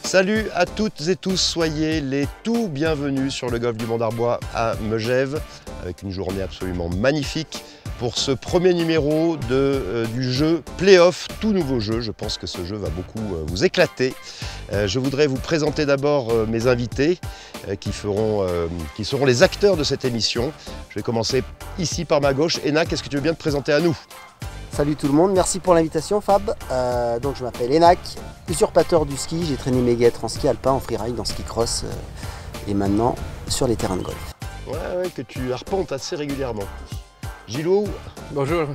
Salut à toutes et tous, soyez les tout bienvenus sur le golf du Mont d'Arbois à Megève, avec une journée absolument magnifique pour ce premier numéro du jeu Playoff, tout nouveau jeu. Je pense que ce jeu va beaucoup vous éclater. Je voudrais vous présenter d'abord mes invités qui seront les acteurs de cette émission. Je vais commencer ici par ma gauche. Enak, est-ce que tu veux bien te présenter à nous ? Salut tout le monde, merci pour l'invitation Fab. Donc je m'appelle Enak, usurpateur du ski, j'ai traîné mes guêtres en ski alpin, en freeride, en ski cross et maintenant sur les terrains de golf. Ouais, que tu arpentes assez régulièrement. Gilou. Bonjour,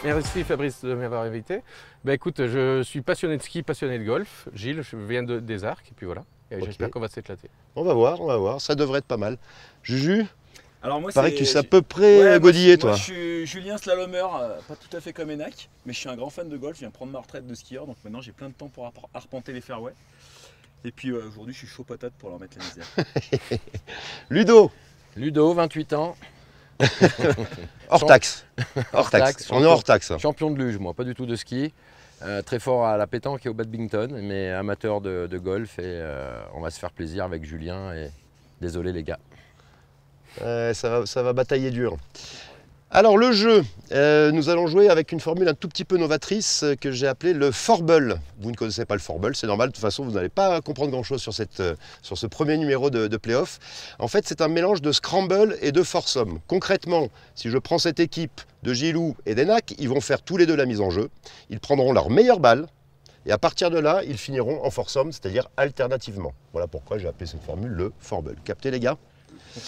merci Fabrice de m'avoir invité. Écoute, je suis passionné de ski, passionné de golf. Gilles, je viens des Arcs et puis voilà. Et j'espère qu'on va s'éclater. On va voir, ça devrait être pas mal. Juju. Alors moi, paraît que tu sais à peu près godiller, toi. Moi, je suis Julien Slalomeur, pas tout à fait comme Enak, mais je suis un grand fan de golf. Je viens prendre ma retraite de skieur, donc maintenant j'ai plein de temps pour arpenter les fairways. Et puis aujourd'hui, je suis chaud patate pour leur mettre la misère. Ludo. Ludo, 28 ans. Hors taxe. On est hors taxe. Champion de luge, moi, pas du tout de ski. Très fort à la pétanque et au badminton, mais amateur de golf. Et on va se faire plaisir avec Julien. Et désolé les gars. Ça va batailler dur. Alors le jeu, nous allons jouer avec une formule un tout petit peu novatrice que j'ai appelée le Forble. Vous ne connaissez pas le Forble, c'est normal, de toute façon vous n'allez pas comprendre grand chose sur ce premier numéro de Playoff. En fait c'est un mélange de scramble et de foursome. Concrètement, si je prends cette équipe de Gilou et d'Enak, ils vont faire tous les deux la mise en jeu. Ils prendront leur meilleure balle et à partir de là, ils finiront en foursome, c'est-à-dire alternativement. Voilà pourquoi j'ai appelé cette formule le Forble. Captez les gars ?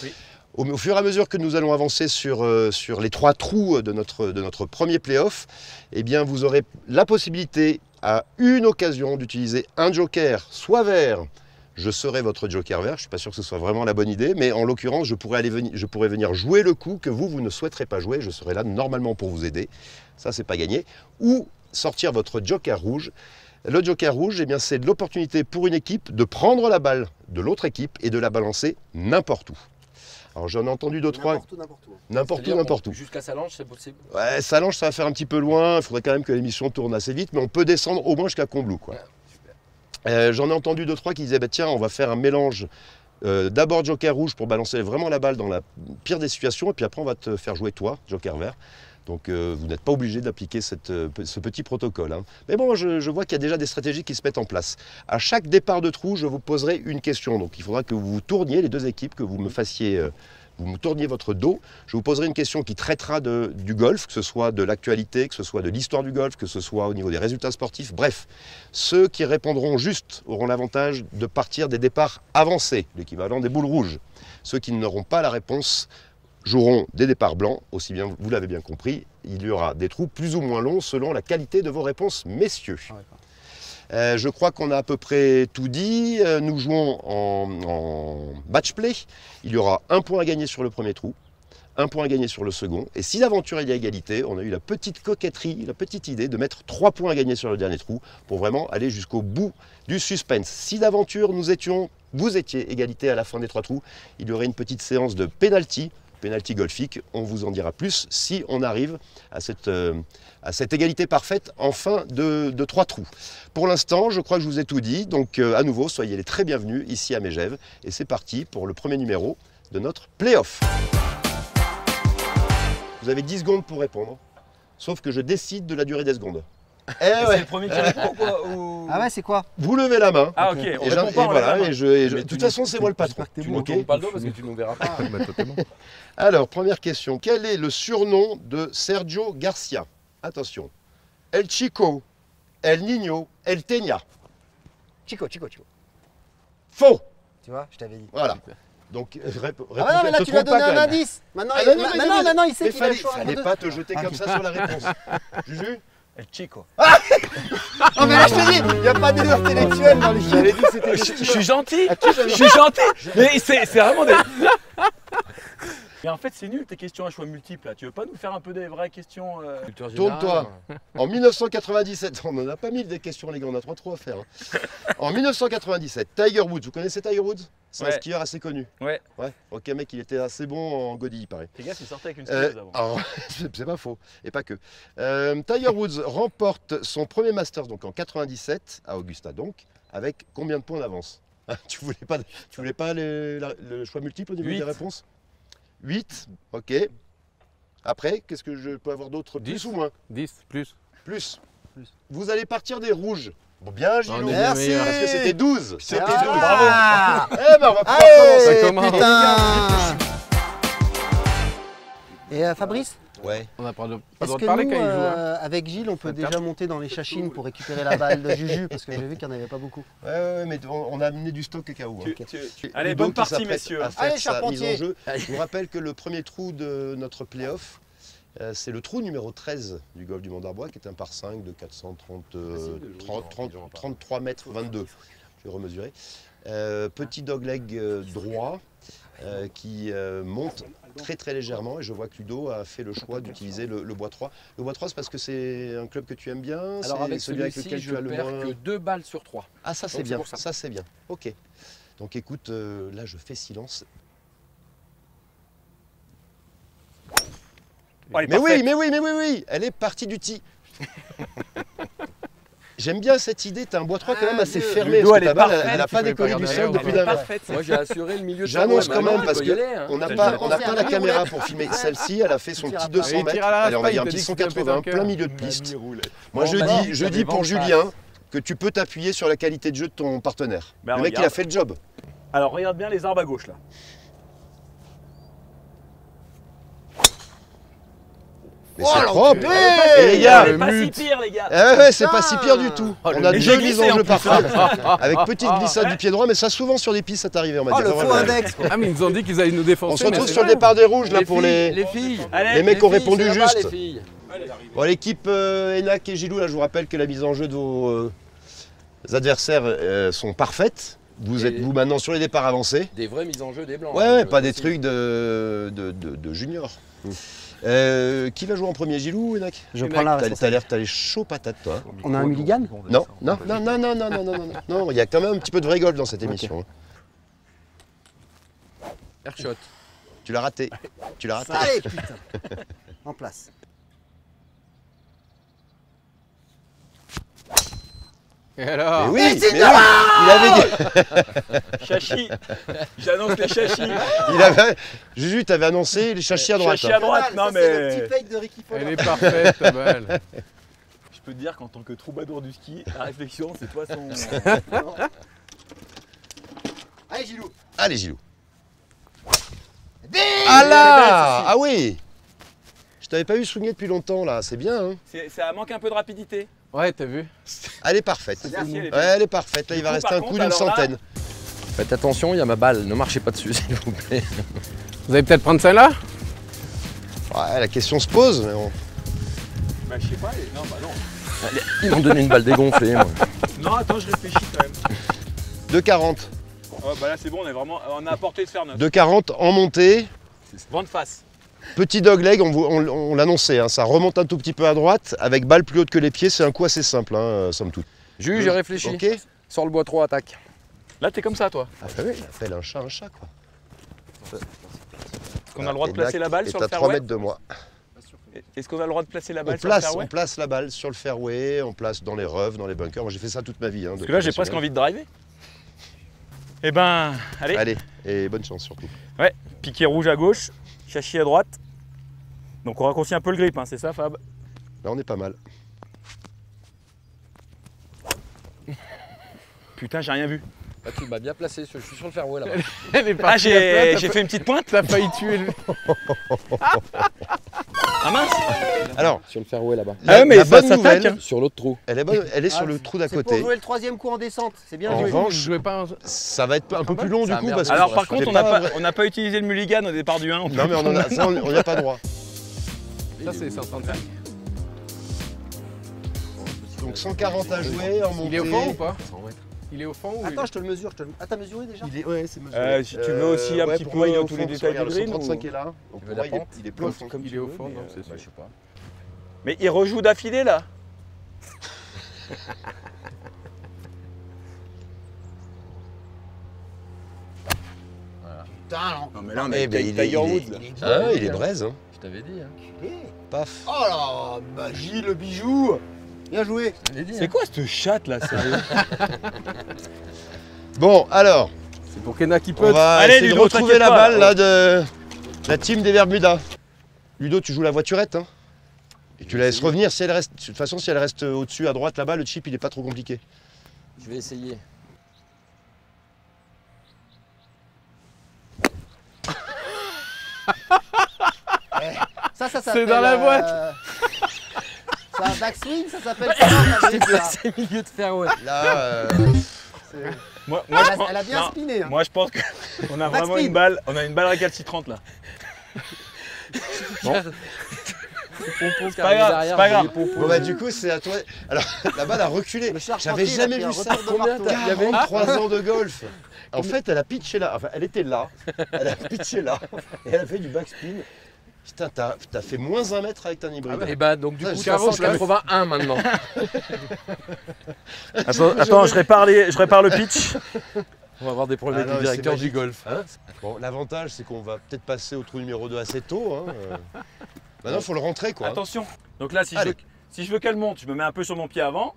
Oui. Au fur et à mesure que nous allons avancer sur les 3 trous de notre premier playoff, eh bien vous aurez la possibilité à une occasion d'utiliser un joker, soit vert, je serai votre joker vert, je ne suis pas sûr que ce soit vraiment la bonne idée, mais en l'occurrence je pourrais venir jouer le coup que vous ne souhaiterez pas jouer, je serai là normalement pour vous aider, ça c'est pas gagné, ou sortir votre joker rouge. Le joker rouge, eh bien, c'est de l'opportunité pour une équipe de prendre la balle de l'autre équipe et de la balancer n'importe où. Alors j'en ai entendu 2-3. N'importe où. Jusqu'à Salange, c'est possible. Ouais, Salange, ça va faire un petit peu loin. Il faudrait quand même que l'émission tourne assez vite, mais on peut descendre au moins jusqu'à Combloux, quoi. Ouais, j'en ai entendu 2-3 qui disaient tiens, on va faire un mélange. D'abord joker rouge pour balancer vraiment la balle dans la pire des situations, et puis après on va te faire jouer toi, joker vert. Donc vous n'êtes pas obligé d'appliquer ce petit protocole. Hein. Mais bon, je vois qu'il y a déjà des stratégies qui se mettent en place. À chaque départ de trou, je vous poserai une question. Donc il faudra que vous vous tourniez, les deux équipes, que vous me tourniez votre dos. Je vous poserai une question qui traitera du golf, que ce soit de l'actualité, que ce soit de l'histoire du golf, que ce soit au niveau des résultats sportifs. Bref, ceux qui répondront juste auront l'avantage de partir des départs avancés, l'équivalent des boules rouges. Ceux qui n'auront pas la réponse joueront des départs blancs, aussi bien, vous l'avez bien compris, il y aura des trous plus ou moins longs selon la qualité de vos réponses, messieurs. Je crois qu'on a à peu près tout dit. Nous jouons en match play. Il y aura 1 point à gagner sur le premier trou, 1 point à gagner sur le second. Et si d'aventure il y a égalité, on a eu la petite coquetterie, la petite idée de mettre 3 points à gagner sur le dernier trou pour vraiment aller jusqu'au bout du suspense. Si d'aventure vous étiez égalité à la fin des 3 trous, il y aurait une petite séance de penalty golfique, on vous en dira plus si on arrive à cette égalité parfaite en fin de 3 trous. Pour l'instant, je crois que je vous ai tout dit, donc à nouveau, soyez les très bienvenus ici à Megève, et c'est parti pour le premier numéro de notre playoff. Vous avez 10 secondes pour répondre, sauf que je décide de la durée des secondes. C'est le premier qui répond ou quoi ou... Ah ouais, c'est quoi? Vous levez la main. Ah ok, on répond pas, voilà, main. de toute façon, c'est moi le patron. Tu ne tournes pas le dos parce que tu ne nous verras pas. Alors, première question. Quel est le surnom de Sergio Garcia? Attention. El Chico, El Niño, El Teña. Chico. Faux. Tu vois, je t'avais dit. Voilà. Donc, Ah non, mais là tu lui as donné un indice. Maintenant, il sait qu'il a le choix. Fallait pas te jeter comme ça sur la réponse. Juju? El Chico. Oh mais là je te dis, il n'y a pas d'élu intellectuel dans les J'avais dit que c'était Je suis gentil. Je suis gentil. Mais c'est vraiment des... Mais en fait, c'est nul tes questions à choix multiples là. Tu veux pas nous faire un peu des vraies questions Tourne-toi. En 1997, on n'en a pas mis des questions les gars, on a trop à faire. Hein. En 1997, Tiger Woods, vous connaissez Tiger Woods? C'est un skieur assez connu. Ouais. Ok mec, il était assez bon en godille, il paraît. Les gars, il sortait avec une skieuse avant. C'est pas faux, et pas que. Tiger Woods remporte son premier Masters donc en 97, à Augusta donc, avec combien de points d'avance? Tu voulais pas le choix multiple au niveau 8. des réponses? 8, ok. Après, qu'est-ce que je peux avoir d'autre? 10. Plus ou moins? 10, plus. Plus. Vous allez partir des rouges. Bon, bien, Gilou. On est Merci. meilleurs. Parce que c'était 12. C'était 12. Ah. Eh ben, on va pouvoir Allez, commencer. Ça commence. putain. Et Fabrice, Ouais. On n'a pas le est-ce droit que de parler nous, quand il joue. Hein. avec Gilles, on peut Ça déjà tape. monter dans les chachines pour récupérer la balle de Juju? Parce que j'ai vu qu'il n'y en avait pas beaucoup. Ouais, mais on a amené du stock au cas où. hein. Allez, Ludo bonne qui partie, s'apprête messieurs. à faire Allez, sa Charpentier. mise en jeu. Je vous rappelle que le premier trou de notre playoff, c'est le trou numéro 13 du golf du Mont d'Arbois, qui est un par 5 de 33 mètres 22. Je vais remesurer. Petit dogleg droit qui monte très très légèrement, et je vois que Ludo a fait le choix d'utiliser le bois 3. Le bois 3, c'est parce que c'est un club que tu aimes bien? Alors c'est avec celui avec celui-ci, lequel je tu as le perds moins... que 2 balles sur 3. Ah, ça c'est Donc, bien, c'est pour ça. ça c'est bien. Ok. Donc écoute, là je fais silence. Oh, elle est Mais parfaite. oui, elle est partie du tee. J'aime bien cette idée, t'as un bois 3 quand même assez fermé. Ludo, parce que elle est ta balle, parfaite. elle n'a Tu pas pouvais décollé pas du regarder sol ailleurs, depuis elle est d'un parfaite. Moi j'ai assuré le milieu de J'annonce fairway. quand même Maintenant, parce il peut y aller, hein. On n'a Je pas, vais on n'a penser pas à la la caméra roulette. pour filmer. Celle-ci, elle a fait son Tu petit tires à 200 part. Il mètres. tire à la Allez, on va race, dire il un t'a petit dit que c'était 180, un plein cœur. milieu de piste. Moi Bon, je bah, dis des pour ventes Julien que tu peux t'appuyer sur la qualité de jeu de ton partenaire. Bah, Le mec il a regarde. fait le job. Alors, regarde bien les arbres à gauche là. Mais c'est propre. l'enculé. Et les gars, Elle est pas si mute. pire, les gars. ouais, c'est pas si pire du tout. Oh, On a le deux glissé mises en en jeu plus, parfaites. Avec petite glissade du pied droit, mais ça souvent sur les pistes ça t'arrive, on va Oh, dire. le Vraiment. faux index. Ah, mais ils nous ont dit qu'ils allaient nous défoncer. On se mais retrouve c'est sur le vrai. départ des rouges là pour filles, les filles. Allez, les mecs qui ont filles, répondu c'est là-bas, juste. les filles. Bon, l'équipe Enac et Gilou, là, je vous rappelle que la mise en jeu de vos adversaires sont parfaites. Vous Et- êtes vous maintenant sur les départs avancés. Des vraies mises en jeu des blancs. Ouais, hein, ouais, je pas des précise. trucs de junior. Qui va jouer en premier, Gilou ou Enac? Je prends la responsabilité. T'as les chauds patates, toi. On a un mulligan? Non, non, il y a quand même un petit peu de vrai golf dans cette émission. hein. Airshot. Tu l'as raté. Tu l'as raté. Allez, putain. En place. Et alors? Mais oui, il avait dit. Chachi. J'annonce les chachis. Juju, t'avais annoncé les chachis à droite. Chachi à droite, non Ça, c'est le mais. petit fake de Ricky Elle Fowler. est parfaite, ta balle. Je peux te dire qu'en tant que troubadour du ski, la réflexion, c'est toi son. Allez, Gilou. Allez, Gilou. Ah là! Ah oui! Je t'avais pas vu swinguer depuis longtemps là, c'est bien. Hein, Ça manque un peu de rapidité. Ouais, t'as vu? elle est parfaite. Merci, elle est Ouais, bien. elle est parfaite. Là, il va coup, rester par un coup contre, d'une alors là- centaine. Faites attention, il y a ma balle. Ne marchez pas dessus, s'il vous plaît. Vous allez peut-être prendre celle-là? Ouais, la question se pose. Mais Bah, je sais pas. Non, bah non. Ils m'ont donné une balle dégonflée. Moi. Non, attends, je réfléchis quand même. 2,40. Oh, bah là, c'est bon, on a apporté de faire neuf. 2,40 en montée. Vent de face. Petit dogleg, on l'annonçait, hein, ça remonte un tout petit peu à droite. Avec balle plus haute que les pieds, c'est un coup assez simple, hein, somme toute. Juge, j'ai réfléchi. Ok. Sors le bois 3, attaque. Là, t'es comme ça, toi. Ah, oui, appelle un chat, quoi. Est-ce qu'on a le droit de placer la balle sur le à 3 fairway mètres de moi. Est-ce qu'on a le droit de placer la balle On sur le place, fairway on place la balle sur le fairway, on place dans les roughs, dans les bunkers. Moi j'ai fait ça toute ma vie. Hein, Parce que là, j'ai presque envie de driver. Eh ben, allez, Allez, et bonne chance surtout. piqué rouge à gauche, chachi à droite. Donc on raccourcit un peu le grip, hein, c'est ça, Fab? Là on est pas mal. Putain, j'ai rien vu. Là, tu m'as bien placé. Je suis sur le fairway là-bas. Elle est Ah, partie. j'ai fait une petite pointe. T'as failli tuer le. Ah mince. Alors, Sur le fairway là-bas. Ah ouais, mais la ça bonne s'attaque, nouvelle, hein. Sur l'autre trou. elle est bonne, elle est sur le trou d'à C'est pour côté. jouer le troisième coup en descente. C'est bien En joué. revanche, Je jouais pas un. ça va être un peu plus long du Ça coup merde. parce que Alors par contre, c'est on n'a pas pas, pas utilisé le mulligan au départ du 1. Non mais on n'y a pas droit. Ça, c'est 135. Donc 140 à jouer en montée. Il est au fond ou pas? 100 mètres. Il est au fond ou Attends, je te le mesure. Ah, t'as mesuré déjà? Ouais, c'est mesuré. Si tu veux aussi un petit pour moi, il est peu au tous fond, les parce détails que du regarde, green. le 135 est là. Donc Tu veux pour la moi, pente il est plus au fond. il est au fond, non, c'est Bah, je sais pas. Mais il rejoue d'affilée là. Putain, Non mais là, on Eh ben, Tiger Woods là. Ah, il est braise. Hein. Je t'avais dit. Hein. Paf. oh là, Magie le bijou. Bien joué. C'est quoi cette chatte là, sérieux? Bon, alors, C'est pour Kena qui on peut. va Allez, essayer de Ludo, retrouver t'inquiète la pas, balle là. là de la team des Bermudas. Ludo, tu joues la voiturette, hein? Et tu la laisses revenir si elle reste. De toute façon, si elle reste au-dessus à droite là-bas, le chip il est pas trop compliqué. Je vais essayer. Ça C'est s'appelle. dans la boîte. C'est un backswing, ça s'appelle comment, Fabrice, là C'est milieu de fairway. Là, C'est- Moi, Elle je a- pense- elle a bien non, spiné, hein. Moi je pense qu'on a vraiment Backspin. une balle, on a une balle récalcitrante là. C'est pas grave, c'est pas grave. bon bah du coup c'est à toi. Alors la balle a reculé. Le charpentier, J'avais il a jamais pris un vu ça. retour de marteau. Il y avait 43 ans de golf. En fait, elle a pitché là. Enfin, elle était là. Elle a pitché là. Et elle a fait du backspin. Putain, t'as fait moins 1 mètre avec un hybride. Et bah donc du Ça, coup je t'as carreau, 181 maintenant. Attends, je répare le pitch. On va avoir des problèmes Ah non, avec le mais directeur c'est du golf. Hein bon, l'avantage c'est qu'on va peut-être passer au trou numéro 2 assez tôt. Hein. Maintenant, il faut le rentrer quoi. Attention. Donc là, si Allez. je veux qu'elle monte, je me mets un peu sur mon pied avant.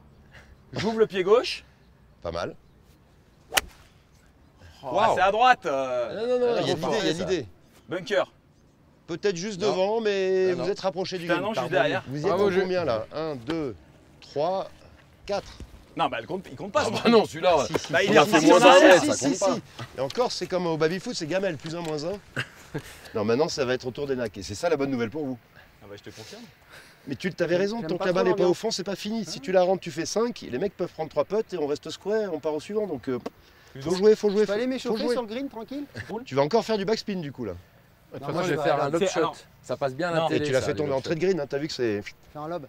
J'ouvre le pied gauche. Pas mal. Oh, Wow. c'est à droite. Non, il y a faut l'idée, il y a forcer, ça. l'idée. Bunker. Peut-être juste Non. devant, mais Non, vous non. êtes rapproché du Putain, green. non, juste Pardon. derrière. Vous y êtes Bravo, en Jules. combien là 1, 2, 3, 4. Non, bah il compte pas. Ah ce bah ballon. non, celui-là. Si, si, Bah, si, il est si, reparti si, en si, arrière, si, ça si, compte si. Et encore, c'est comme au baby-foot, c'est gamelle, plus 1, moins 1. Non, maintenant, ça va être au tour des nacs. Et c'est ça la bonne nouvelle pour vous. Ah bah je te confirme. Mais tu avais raison, J'aime tant pas que la balle trop n'est pas au l'ambiance. fond, c'est pas fini. Si tu la rentres, tu fais 5. Les mecs peuvent prendre 3 putts et on reste square, on part au suivant. Donc, faut jouer, faut jouer. Tu peux aller Faut m'échauffer jouer. sur le green, tranquille? Tu vas encore faire du backspin du coup là. De toute Non, façon, Moi je vais bah, faire un alors, lob c'est- alors- shot. Ça passe bien à Non. la Et télé. tu l'as ça, fait les tomber lob en trait de green, hein, t'as vu que c'est. Fais un lob.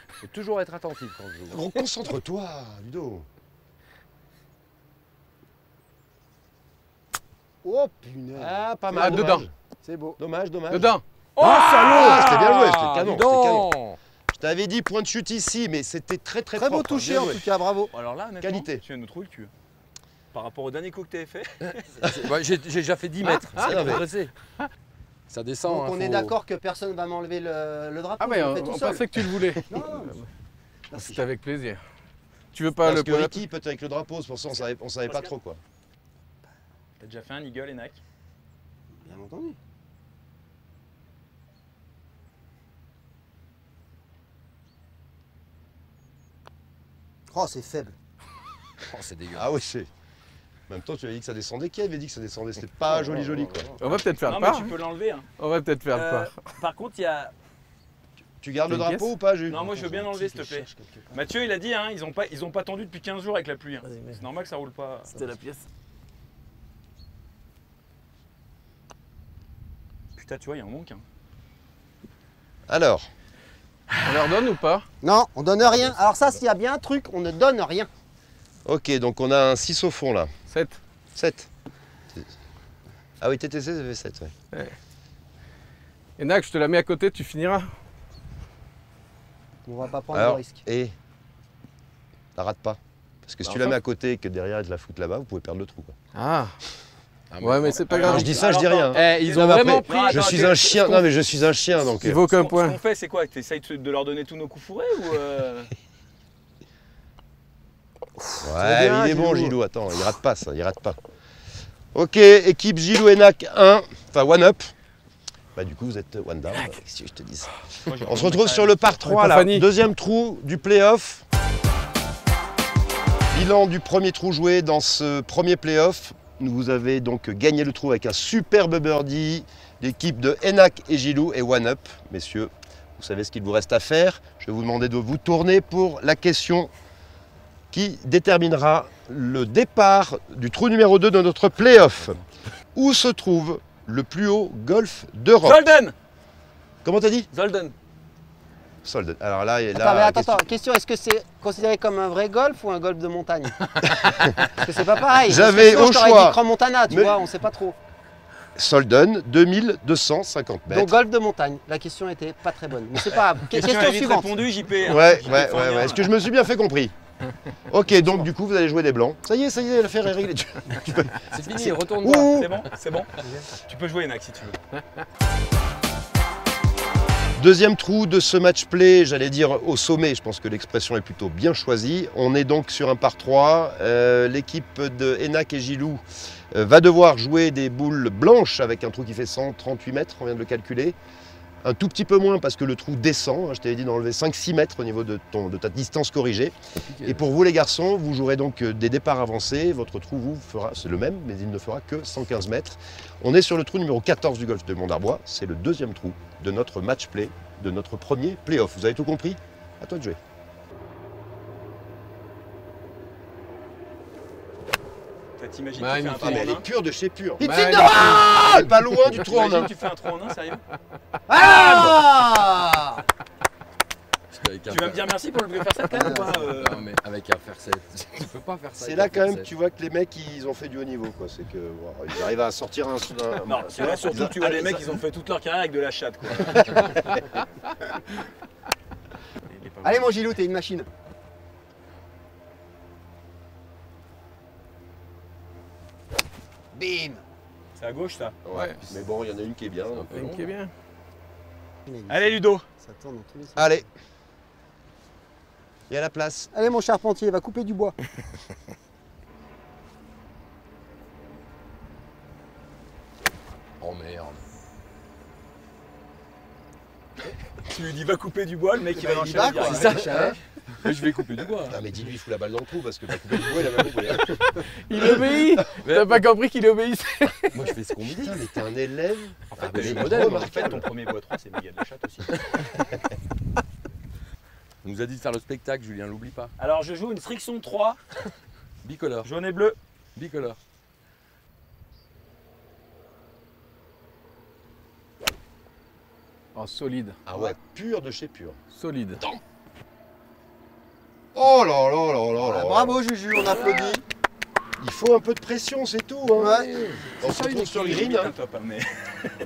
Faut toujours être attentif quand je joue. Concentre-toi, Ludo. Oh punaise. Ah, pas Ah, mal. dedans. Dommage. C'est beau. Dommage, dommage. Dedans. Oh Ah, c'était bien joué, c'était le canon, dis c'était le canon. donc. Je t'avais dit point de chute ici, mais c'était très très Très beau propre, hein, touché bien en joué. tout cas, bravo. Alors là, honnêtement, Qualité. tu viens de nous trouver le cul. Par rapport au dernier coup que tu avais fait. Ouais, j'ai déjà fait 10 mètres. Ah, Ça non, a mais- progressé. Ça descend. Donc hein, on est faut- d'accord que personne va m'enlever le drapeau. Ah mais je le on fais tout on seul. pensait que tu le voulais. Non, non, merci. C'est avec plaisir. Tu veux pas Parce le que pull-up Ricky peut être avec le drapeau, c'est pour ça on savait pas trop quoi. T'as déjà fait un eagle, Enac? Bien entendu. Oh, c'est faible. Oh, c'est dégueulasse. Ah oui, c'est. En même temps, tu avais dit que ça descendait. Qui avait dit que ça descendait? C'était pas joli quoi. On va peut-être faire Non, le mais part. tu peux l'enlever. Hein. On va peut-être faire le Euh, part. par contre, il y a. Tu gardes le T'as une drapeau pièce ou pas, Jules? Non, moi je veux bien l'enlever, s'il te plaît. Mathieu, il a dit, hein, ils ont pas tendu depuis 15 jours avec la pluie. hein. C'est normal que ça roule pas. C'était la pièce. Putain, tu vois, il y a un manque. Hein. Alors, On leur donne ou pas? Non, on donne rien. Alors ça, s'il y a bien un truc, on ne donne rien. ok, donc on a un 6 au fond là. 7. 7. Ah oui, TTC, ça fait 7, ouais. Et Nac, je te la mets à côté, tu finiras. On va pas prendre Alors, de risque. et. La rate pas. Parce que si Bah, tu la enfin. mets à côté et que derrière elle te la fout là-bas, vous pouvez perdre le trou. Quoi. Ah. Ah, Ouais, mais c'est pas Quand grave. je dis ça, je dis rien. Eh, ils Non, ont mais vraiment après, pris. Je suis un chien. Non, mais je suis un chien donc. Il vaut Ce qu'un qu'on point. fait, c'est quoi? T'essayes de leur donner tous nos coups fourrés ou Ouais, bien, il est bon, Gilou. Gilou. Attends, il rate pas ça, il rate pas. Ok, équipe Gilou Enac 1, enfin one up. Bah, du coup, vous êtes one down. Si je te dis ça. On se retrouve sur le par 3, pas là. Fanny. Deuxième trou du playoff. Bilan du premier trou joué dans ce premier playoff. Vous avez donc gagné le trou avec un superbe birdie. L'équipe de Enac et Gilou est one up. Messieurs, vous savez ce qu'il vous reste à faire. Je vais vous demander de vous tourner pour la question qui déterminera le départ du trou numéro 2 de notre playoff. Où se trouve le plus haut golf d'Europe? Zolden! Comment t'as dit? Zolden! Solde. Alors là, Attends, question, est-ce que c'est considéré comme un vrai golf ou un golf de montagne? Parce que c'est pas pareil. J'avais Parce que sinon, au je t'aurais choix. dit Crans-Montana, tu Mais- vois, on sait pas trop. Solden, 2250 mètres. Donc golf de montagne. La question était pas très bonne. Mais c'est pas grave. Question est vite suivante. répondu, JP. hein. Ouais, JP ouais, Fournier, ouais. Est-ce que je me suis bien fait compris? Ok, donc du coup, vous allez jouer des blancs. Ça y est, l'affaire est réglée. C'est fini, retourne-toi. Ouh. C'est bon, c'est bon. Tu peux jouer, Enac, si tu veux. Deuxième trou de ce match play, j'allais dire au sommet, je pense que l'expression est plutôt bien choisie. On est donc sur un par 3. L'équipe de Enac et Gilou va devoir jouer des boules blanches avec un trou qui fait 138 mètres, on vient de le calculer. Un tout petit peu moins parce que le trou descend, je t'avais dit d'enlever 5-6 mètres au niveau de ta distance corrigée. Et pour vous les garçons, vous jouerez donc des départs avancés, votre trou vous fera, c'est le même, mais il ne fera que 115 mètres. On est sur le trou numéro 14 du golf de Mont-d'Arbois, c'est le deuxième trou de notre match play, de notre premier play-off. Vous avez tout compris? À toi de jouer. T'imagines, Bah, tu fais un une trou Ah mais en elle est un. pure de chez pure. Magnifique. C'est pas loin du trou en T'imagines, un. tu fais un trou en un, sérieux? Ah Avec un Tu vas me dire merci pour le faire ça quand même ou pas Non, mais avec un fer 7, tu peux pas faire ça. C'est avec là un quand fer même 7. tu vois que les mecs ils ont fait du haut niveau quoi. C'est que wow, ils arrivent à sortir un. Non, c'est vrai, surtout que tu vois les mecs, ils ont fait toute leur carrière avec de la chatte quoi. Allez mon Gilou, t'es une machine. Bim. C'est à gauche ça. Ouais. Mais bon, il y en a une qui est bien. C'est un peu long. Qui est bien. Allez Ludo. Ça tourne dans tous les sens. Allez. Il y a la place. Allez mon charpentier, va couper du bois. Oh merde. Tu lui dis va couper du bois, le mec il va dans le Il va, chalet quoi. direct. C'est ça. Mais je vais couper du bois. Ah mais dis-lui il fout la balle dans le trou parce que pas couper du bois il a même compris. Il obéit. T'as pas compris qu'il obéissait? Moi je fais ce qu'on me dit. Putain mais t'es un élève. En fait, mais t'es c'est modèle, remarquable. en fait, ton premier bois 3 c'est méga de la chatte aussi. On nous a dit de faire le spectacle, Julien, l'oublie pas. Alors je joue une Friction 3, Bicolore. jaune et bleu. Bicolore. Oh, solide. Ah ouais, pur de chez pur. Solide. Oh là là là là là. Ah, bravo Juju, on applaudit. Il faut un peu de pression, c'est tout. Hein. Ouais. On se retrouve sur le green. Un Hein. top, hein, mais...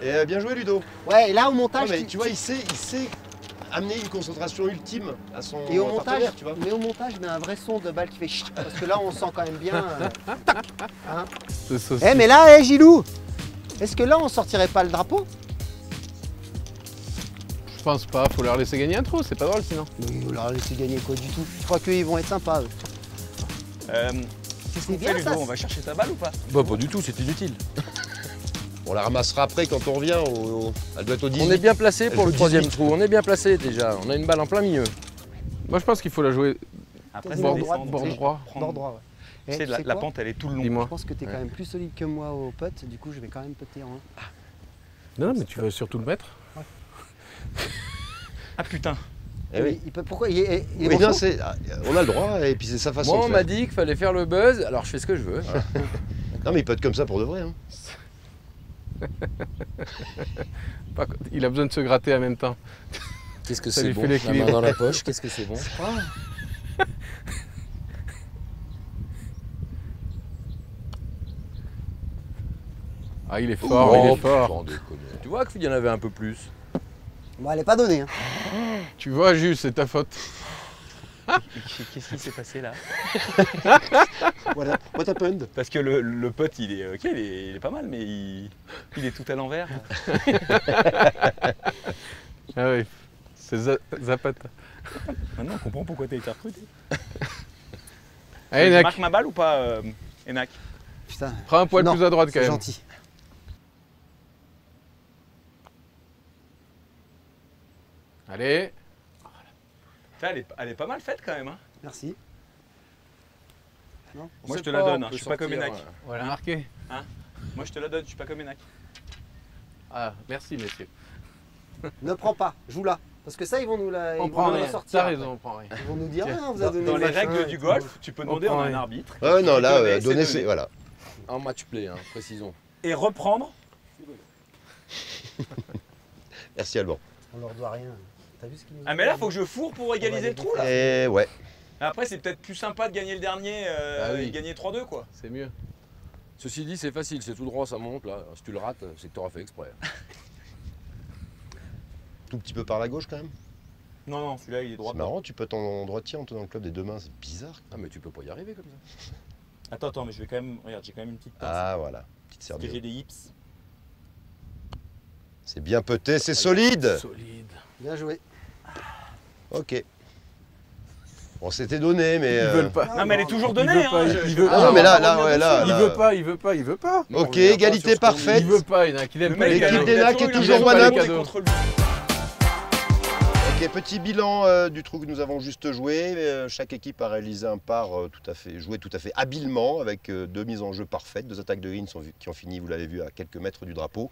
Et bien joué Ludo. Ouais, et là au Ah, montage, mais tu vois, il sait amener une concentration ultime à son et au montage, partenaire, tu vois. mais au montage, mais un vrai son de balle qui fait chut, parce que là on sent quand même bien. Tac, hein. C'est ça. Eh mais là, Gilou, est-ce que là on sortirait pas le drapeau? Je pense pas, faut leur laisser gagner un trou, c'est pas drôle sinon. Oui, on leur laisser gagner quoi du tout. Je crois qu'ils vont être sympas. Eux. Qu'est-ce qu'on bien, fait Ludo? ça. On va chercher ta balle ou pas? Bah pas du tout, c'est inutile. On la ramassera après quand on revient. Elle doit être au 18. On est bien placé pour Elle le joue troisième 18. trou, on est bien placé déjà. On a une balle en plein milieu. Moi je pense qu'il faut la jouer Après, Bord ça droit, descend, bord donc droit. prendre- Bord droit, ouais. Tu sais, tu la, sais la quoi pente elle est tout le long. Dis-moi. Je pense que t'es quand même plus solide que moi au putt, du coup je vais quand même putter en 1. Non, non, mais tu vas surtout le mettre. Ah putain. Eh oui. Pourquoi il est Oui, bon non, chaud on a le droit et puis c'est sa façon Moi on de m'a faire. dit qu'il fallait faire le buzz, alors je fais ce que je veux. Non mais il peut être comme ça pour de vrai. Hein. Il a besoin de se gratter en même temps. Qu'est-ce que Ça c'est lui bon? fait La l'équilibre. main dans la poche, qu'est-ce que c'est bon? Ah, il est fort, il est fort. sans déconner. Tu vois qu'il y en avait un peu plus. Bon, elle est pas donnée. Hein. Tu vois, Jules, c'est ta faute. Qu'est-ce qui s'est passé là? Voilà. What happened? Parce que le pote il est ok, il est pas mal, mais il est tout à l'envers. Ah oui, c'est Zapata. Maintenant on comprend pourquoi t'as été recruté. Allez, Tu Nac, marques ma balle ou pas, Enac? Putain, prends un poil Non, plus à droite quand c'est même. gentil. Allez, Putain, elle est pas mal faite quand même. Hein. Merci. Moi On je sait te la pas, donne, on hein, peut je suis pas comme sortir, Enac. voilà, marqué. Moi je te la donne, je suis pas comme Enac. Ah, merci messieurs. Ne prends pas, joue là. Parce que ça, ils vont nous la On ils vont prend nous rien. la sortir. T'as après. raison, on prend rien. Ils vont nous dire, ah, on vous a donné Dans le les machin, règles et du tout. golf, tu peux demander, on a un arbitre. Ouais, non, là, Donner, donner, c'est c'est. Voilà. En match play, hein, précisons. Et reprendre. Merci Alban. On leur doit rien. T'as vu ce qu'ils nous ont Ah mais là dit faut que je fourre pour égaliser le trou là. Et ouais. Après c'est peut-être plus sympa de gagner le dernier Ah oui. et gagner 3-2 quoi. C'est mieux. Ceci dit, c'est facile, c'est tout droit, ça monte là. Si tu le rates, c'est que tu auras fait exprès. Tout petit peu par la gauche quand même. Non non, celui-là il est droit. C'est marrant, tu peux être en droitier en tenant le club des deux mains, c'est bizarre. Ah, mais tu peux pas y arriver comme ça. Attends, mais je vais quand même. Regarde, j'ai quand même une petite pince. Ah voilà, petite Parce que j'ai serdure. des hips. C'est bien peté, c'est solide. Solide. Bien joué. Ok. On s'était donné, mais... Ils veulent pas. Non mais elle est toujours Il donnée. veut pas, il veut Ah non, mais là, ouais, là... Il veut pas, il veut pas, il veut pas. Non, on Ok, revient pas égalité sur ce qu'on parfaite. Il veut pas, il y en a qui l'aiment Le pas les mec, L'équipe cadeaux. des Nacs est il a toujours toujours one up. les contre lui. Ok, petit bilan du trou que nous avons juste joué. Chaque équipe a réalisé un par joué tout à fait habilement, avec 2 mises en jeu parfaites, 2 attaques de green qui ont fini, vous l'avez vu, à quelques mètres du drapeau.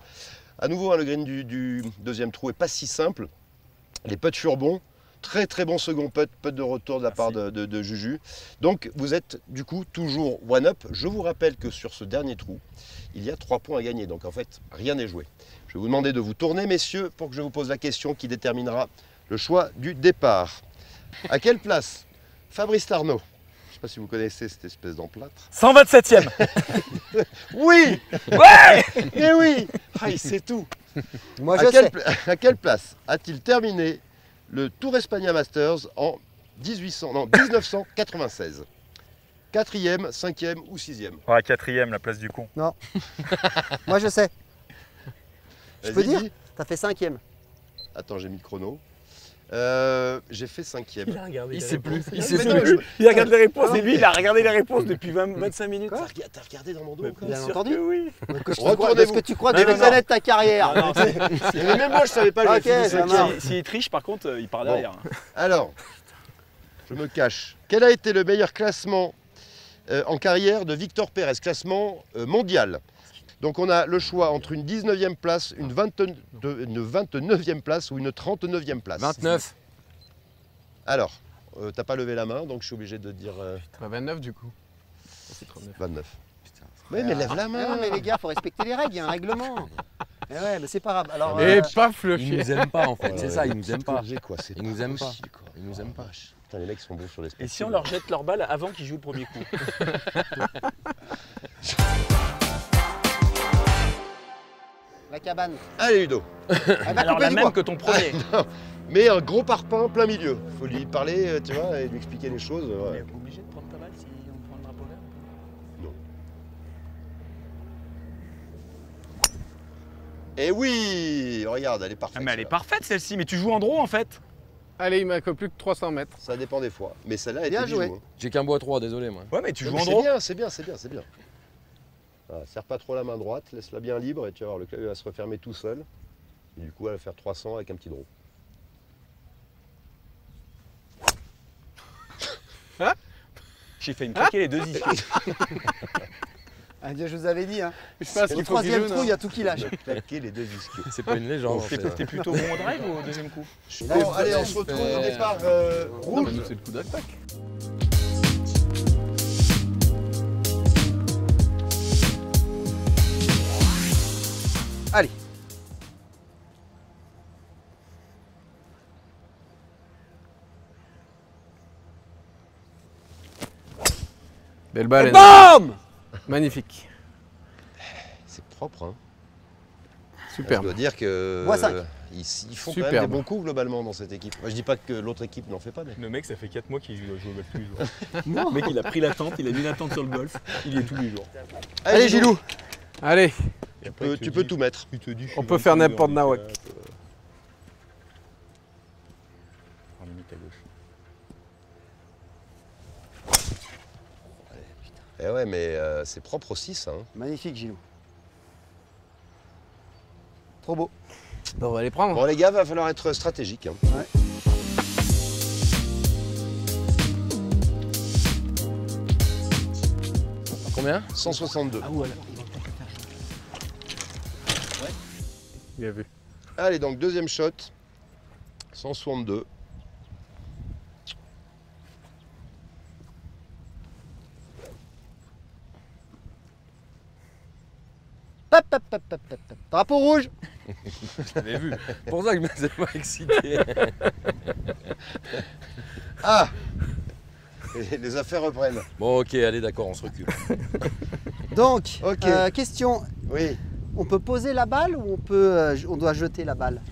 À nouveau, le green du deuxième trou n'est pas si simple. Les putts furent bons. Très très bon second putt de retour de la part de Juju. Donc vous êtes du coup toujours one up. Je vous rappelle que sur ce dernier trou, il y a 3 points à gagner. Donc en fait, rien n'est joué. Je vais vous demander de vous tourner, messieurs, pour que je vous pose la question qui déterminera le choix du départ. À quelle place Fabrice Tarnot? Je ne sais pas si vous connaissez cette espèce d'emplâtre. 127e. Oui. Ouais. Eh oui. Ah, il sait tout. Moi, je sais. À quelle place a-t-il terminé le Tour Espagnol Masters en 1996? 4e, 5e ou 6e? Ouais, 4e, la place du con. Moi, je sais. Je peux Vas-y, dire? dis. T'as fait 5e. Attends, j'ai mis le chrono. J'ai fait 5e. Il a regardé. Il les sait réponses. plus. Il sait Mais plus. non, je- Il regarde les réponses et lui il a regardé les réponses depuis 25 minutes. Quoi T'as regardé dans mon dos Mais ou quoi? Bien sûr entendu. que oui. Retournez-vous. Est-ce que tu crois que Non, tu non, connais non. ta carrière? Mais même moi, je savais pas. Ok, j'avais fini ça 5e. marche. S'il triche par contre, il part Bon. derrière. Alors, je me cache. Quel a été le meilleur classement en carrière de Victor Pérez, classement mondial? Donc on a le choix entre une 19e place, une 29e place ou une 39e place. 29. Alors, t'as pas levé la main, donc je suis obligé de dire 29 du coup. C'est 39. 29. Oui, mais lève la Mais main. non, mais les gars, faut respecter les règles, il y a un règlement. Mais ouais, mais c'est pas grave. Alors, Et paf le Il chien. nous aime pas en fait, Ouais, c'est ça, il nous aime pas. Quoi, c'est Ils nous aiment pas. possible, quoi. Ils nous aiment pas. Putain, les mecs sont bons sur les Et si on leur jette leur balle avant qu'ils jouent le premier coup? la cabane. Allez Ludo, Elle va Alors couper la du même bois. que ton premier. mets un gros parpaing plein milieu. Faut lui parler, tu vois, et lui expliquer les choses. On ouais. est obligé de prendre ta balle si on prend le drapeau vert? Et oui, regarde, elle est parfaite. Ah, mais elle est celle-là. parfaite celle-ci, mais tu joues en draw en fait. Allez, il m'a que plus que 300 mètres. Ça dépend des fois. Mais celle-là, elle Bien était joué. bijou, hein. J'ai qu'un bois 3, désolé moi. Ouais mais tu joues Non, en mais draw. c'est bien, c'est bien. Voilà, serre pas trop la main droite, laisse-la bien libre et tu vas voir, le clavier va se refermer tout seul. Et du coup, elle va faire 300 avec un petit draw. J'ai fait une claquer les deux issues. Ah, je vous avais dit, hein. Je sais pas ce Au qu'il faut qu'il troisième joue. trou, il y a tout qui lâche. Claquer les deux ischios. C'est pas une légende en Bon, fait. T'es plutôt bon au drive ou au deuxième coup? Bon, allez, on se retrouve au départ Non, mais rouge. nous, c'est le coup d'attaque. Allez. Belle balle. Anna. Bam! Magnifique. C'est propre, hein. Je Superbe. dois dire que Voix 5. ils font quand même Superbe. des bons coups globalement dans cette équipe. Moi, je dis pas que l'autre équipe n'en fait pas, mais Le mec ça fait 4 mois qu'il joue au golf tous les jours. Le mec il a pris la tente, il a mis la tente sur le golf, il y est tous les jours. Allez, Gilou. Allez, tu peux tout mettre. on peut faire n'importe nawak. En limite à gauche. Eh ouais, mais c'est propre aussi ça. Hein. Magnifique, Gilou. Trop beau. Bon, on va les prendre. Bon les gars, va falloir être stratégique. Hein. Combien 162. Bien vu. Allez, donc deuxième shot. 162. Pop, pop, pop, pop, pop, pop. Drapeau rouge. Je l'avais vu. C'est pour ça que je me suis pas excité. Ah les affaires reprennent. Bon ok, allez d'accord, on se recule. Donc, Ok. question. Oui. On peut poser la balle ou on doit jeter la balle?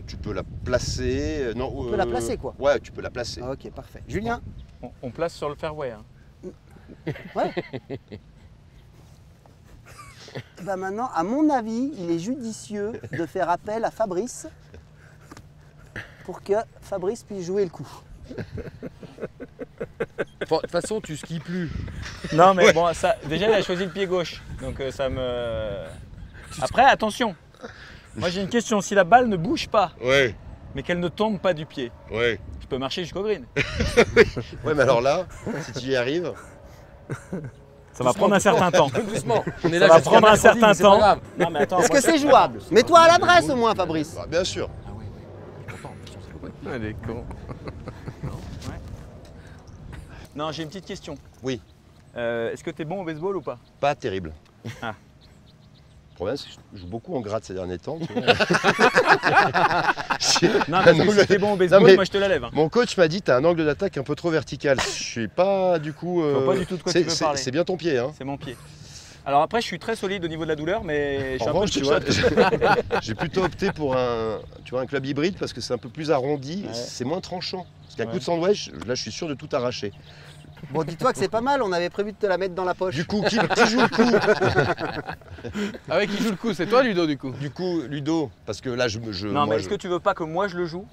Tu peux la placer. Non, On peut la placer, quoi. Ouais, tu peux la placer. Ah, ok, parfait. Julien? On place sur le fairway. Hein. Ouais. Bah maintenant, à mon avis, il est judicieux de faire appel à Fabrice pour que Fabrice puisse jouer le coup. De toute façon, tu skis plus. Non mais bon, ça, déjà il a choisi le pied gauche, donc ça me... Après attention, moi j'ai une question, si la balle ne bouge pas, Ouais, mais qu'elle ne tombe pas du pied, ouais. je peux marcher jusqu'au green. Ouais, mais alors là, si tu y arrives, Ça va prendre un certain temps. Doucement. On est Ça là va jusqu'à prendre un mercredi, certain mais c'est pas temps. grave. Non mais attends, Est-ce que c'est jouable? Mets-toi à l'adresse au moins, Fabrice. bah, bien sûr. Ah oui, oui. Content, attention, c'est pas Ah, les cons. Non, j'ai une petite question. Oui. Est-ce que tu es bon au baseball ou pas? Pas terrible. Ah. Le problème, c'est que je joue beaucoup en gratte ces derniers temps. Tu vois. Non, parce que si t'es bon au baseball, Non, mais- moi je te la lève. Hein. Mon coach m'a dit t'as un angle d'attaque un peu trop vertical. Je suis pas du coup. Je vois pas du tout de quoi tu veux parler. C'est bien ton pied, hein. C'est mon pied. Alors après, je suis très solide au niveau de la douleur, mais je suis En un peu revanche, tu vois, touchable. j'ai plutôt opté pour un club hybride parce que c'est un peu plus arrondi, et Ouais. c'est moins tranchant. Parce qu'un Ouais. coup de sandwich, là, je suis sûr de tout arracher. Bon, dis-toi que c'est pas mal, on avait prévu de te la mettre dans la poche. Du coup, qui joue le coup? Ah ouais, qui joue le coup? C'est toi, Ludo, du coup? Du coup, Ludo, parce que là, Non, moi, mais est-ce que tu veux pas que moi je le joue?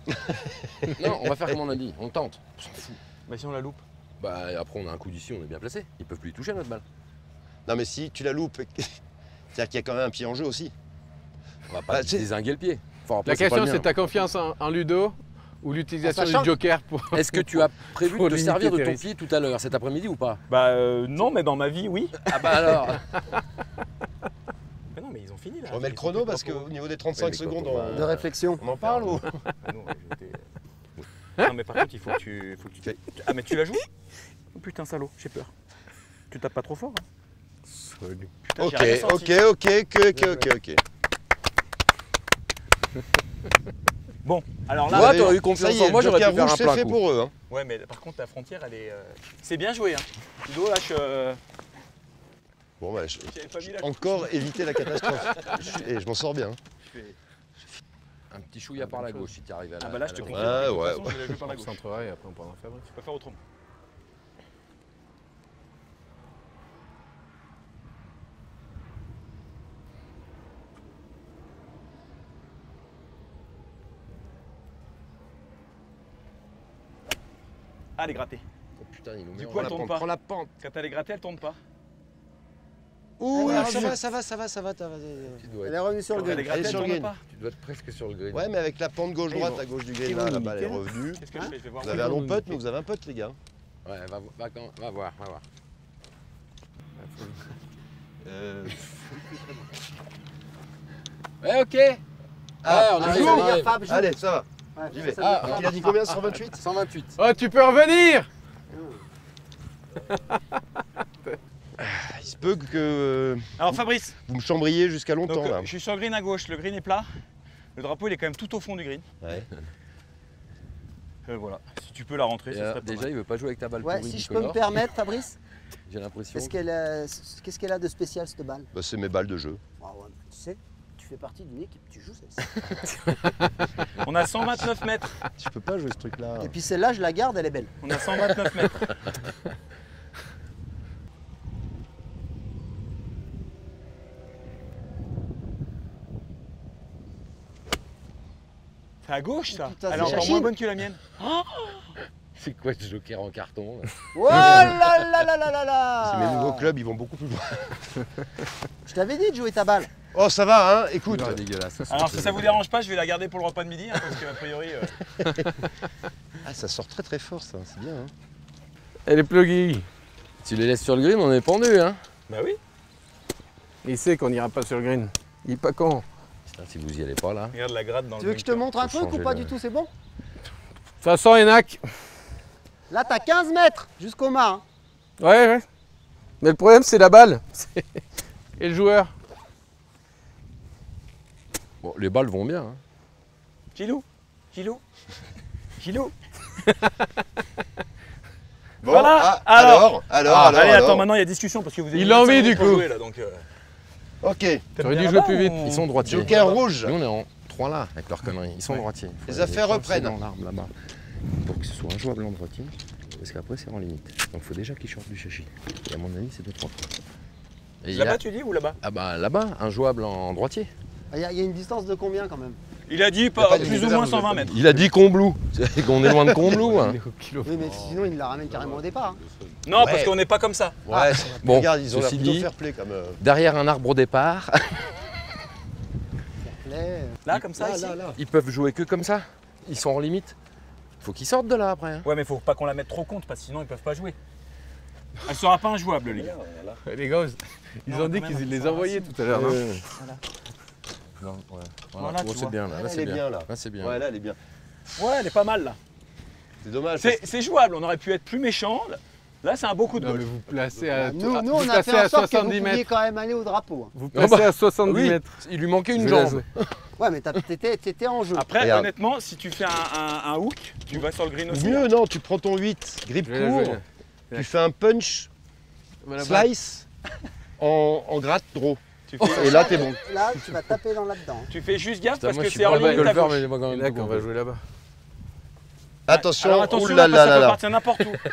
Non, on va faire comme on a dit. On tente. On s'en fout. Bah si on la loupe. Bah, après, on a un coup d'ici, on est bien placé. Ils peuvent plus y toucher à notre balle. Non, mais si tu la loupes, c'est-à-dire qu'il y a quand même un pied en jeu aussi. On va pas Bah, tu sais- dézinguer le pied. Enfin, après, La c'est pas question, le c'est mien. ta confiance en Ludo ou l'utilisation En du sachant- joker pour. Est-ce que tu as prévu Pour de te limiter servir de tes ton risques. pied tout à l'heure, cet après-midi ou pas? Bah non, mais dans ma vie, oui. Ah bah alors. Mais non, mais ils ont fini là. Je remets le Ils sont chrono plus parce propres. qu'au niveau des 35 Ouais, mais secondes, quand on va- De réflexion. on en parle ou Non, non, mais par contre, il faut que tu fais. Ah, mais tu la joues? Oh putain, salaud, j'ai peur. Tu tapes pas trop fort. Hein. Putain, Ok, j'ai rien senti. ok. Bon, alors Toi, là. Allez, t'aurais eu confiance ça y est, en moi, le j'aurais pu Joker faire rouge, un c'est plein fait coup. pour eux. Hein. Ouais, mais par contre, la frontière, elle est. C'est bien joué, hein. Ludo, là, je. Bon, bah, J'avais pas mis la encore éviter la catastrophe. Et je m'en sors bien. je fais- Un petit chouïa par la gauche si tu arrives à la. Ah bah là, je te à la- confirme. Ouais, de toute ouais, façon, je vais la jouer par la On gauche. centrera et après on prendra Fabrice. Je peux faire autrement. Ah, elle est grattée. Oh putain, il nous met Du en- coup, elle tourne pas. Prends la pente. Quand elle est grattée, elle tourne pas. Ouh, Elle est là, revenue. ça va. Tu dois Elle est être, revenue sur le Quand elle est green. grattée, Elle est elle sur le tourne green. pas. tu dois être presque sur le green. Ouais, mais avec la pente gauche-droite Ils vont- à gauche du ils green, vont là, la nous balle est niquer. revenue. Qu'est-ce que je fais? Je vais voir. Vous avez un long putt, mais vous avez un putt, les gars. Ouais, va voir. Ouais, ok. Ah, on Allez, arrive, ça on veut dire arrive. Fab, joue. Allez, ça va. Ouais, J'y vais. ça veut dire Ah, Fab. Il a dit combien, 128? 128. Oh, tu peux revenir! Il se peut que Alors, Fabrice, vous me chambriez jusqu'à longtemps, donc, là. je suis sur le green à gauche. Le green est plat. Le drapeau, il est quand même tout au fond du green. Ouais. Voilà. Si tu peux la rentrer, Et, ça serait pas déjà, mal. il veut pas jouer avec ta balle Ouais, pourrie si je peux me bicolore. permettre, Fabrice, J'ai l'impression. qu'est-ce qu'elle a de spécial cette balle? Bah, c'est mes balles de jeu. Ah ouais, tu sais, tu fais partie d'une équipe, tu joues celle-ci. On a 129 mètres. Je peux pas jouer ce truc-là. Et puis celle-là, je la garde, elle est belle. On a 129 mètres. C'est à gauche ça. Putain, Elle est c'est encore Chachine. moins bonne que la mienne. C'est quoi ce joker en carton là? Oh là là là là là là! C'est mes nouveaux clubs, ils vont beaucoup plus loin. Je t'avais dit de jouer ta balle. Oh, ça va, hein. Écoute. C'est dégueulasse. Alors si ça vous dérange pas, je vais la garder pour le repas de midi hein, parce qu'a priori. Ah, ça sort très très fort, ça. C'est bien, hein. Elle est pluggy. Tu les laisses sur le green, on est pendu, hein. Bah oui. Il sait qu'on n'ira pas sur le green. Il est pas con. Putain, si vous y allez pas là. Regarde la gratte dans Tu le veux que je te bunker. montre un Faut truc ou changer pas le- du tout, c'est bon? De toute façon, Enac. Là, t'as 15 mètres jusqu'au mât. Hein. Ouais. Mais le problème, c'est la balle. Et le joueur. Bon, les balles vont bien. Hein. Gilou. Gilou. Gilou. Bon, Voilà, ah, alors. Allez, attends, maintenant il y a discussion parce que vous avez Il mis l'a 25 mis, minutes du pour coup. jouer, là, donc, Ok. T'aurais dû jouer plus vite. Ils sont droitiers. Joker rouge. Nous, on est en 3 là, avec leurs conneries. Ils sont droitiers. Les affaires Faut reprennent. foncer dans l'arbre là-bas. Pour que ce soit injouable en droitier. Parce qu'après, c'est en limite. Donc, il faut déjà qu'ils sortent du chachi. Et à mon avis, c'est 2-3 fois. Et il y Là-bas a- tu dis ou là-bas? Ah bah là-bas, injouable en droitier. Il y a une distance de combien quand même? Il a dit pas de plus ou limite, moins vous 120 êtes- mètres. Il a dit Combloux. C'est qu'on est loin de Combloux. Hein. Il est au kilo. Oui, mais sinon il la ramène carrément au départ. Hein. Non, Ouais. parce qu'on n'est pas comme ça. Ouais, Bon, regarde, ils ont l'air ceci plutôt dit- fair play comme. Derrière un arbre au départ, Là, Là, comme ça, ici. là. ils peuvent jouer que comme ça. Ils sont en limite. Faut qu'ils sortent de là après. Hein. Ouais, mais faut pas qu'on la mette trop contre parce que sinon ils peuvent pas jouer. Elle sera pas injouable, les gars. Les gars, ils Non, ont dit quand même, qu'ils ça les va, envoyaient si. tout à l'heure, non Non, ouais. Voilà, Oh, tu c'est vois. bien là. Elle, Là, elle c'est est bien. bien là. Là, c'est bien. Ouais, là, elle est bien. Ouais, elle est pas mal là. C'est dommage. parce C'est jouable, on aurait pu être plus méchant. Là, c'est un beau coup de Non, mais golf. vous placez à, nous, vous on a placez fait en à sorte que vous 70 pouviez mètres. quand même aller au drapeau. Hein. Vous placez à 70 Oui, mètres. il lui manquait une Je laisse jambe. jouer. Ouais, mais t'étais en jeu. Après, Regarde. honnêtement, si tu fais un hook, tu vas sur le green que- aussi. Mieux, non, tu prends ton 8, grip Je vais la jouer. court, tu fais un punch, Voilà, slice, en gratte draw. Tu fais, Et là, t'es bon. Là, tu vas taper dans là-dedans. tu fais juste gaffe Putain, parce moi, que je suis c'est pas en un bon limite à golfeur, gauche. mais moi, quand même. Là, tout on va bon. jouer là-bas. Attention, Alors attention, oulala, là, parce que ça peut là. partir n'importe où.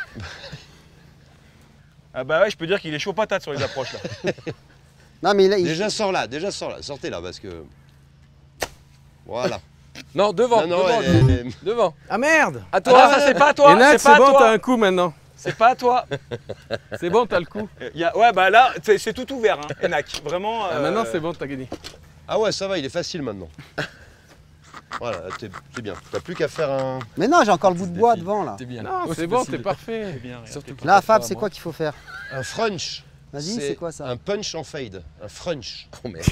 Ah bah ouais, je peux dire qu'il est chaud patate sur les approches là. Non, mais là, Déjà sors là, sortez là parce que. Voilà. Non, devant. Non, non, devant, devant. Ah merde À Ah toi. non, ça c'est pas à toi, Enac, c'est pas c'est à bon, t'as toi. un coup maintenant. C'est pas à toi. C'est bon, t'as le coup. Ouais, bah là, c'est tout ouvert, hein, Enac. Vraiment. Ah, maintenant, c'est bon, t'as gagné. Ah ouais, ça va, il est facile maintenant. Voilà, c'est bien. T'as plus qu'à faire un. Mais non, j'ai encore le bout de bois devant là. C'est bien. Non, Oh, c'est bon, facile. t'es parfait. bien. regarde. Surtout que Là, t'as Fab, pas, c'est moi. quoi qu'il faut faire? Un French. Vas-y, c'est quoi ça? Un punch en fade. Un French. Oh merde.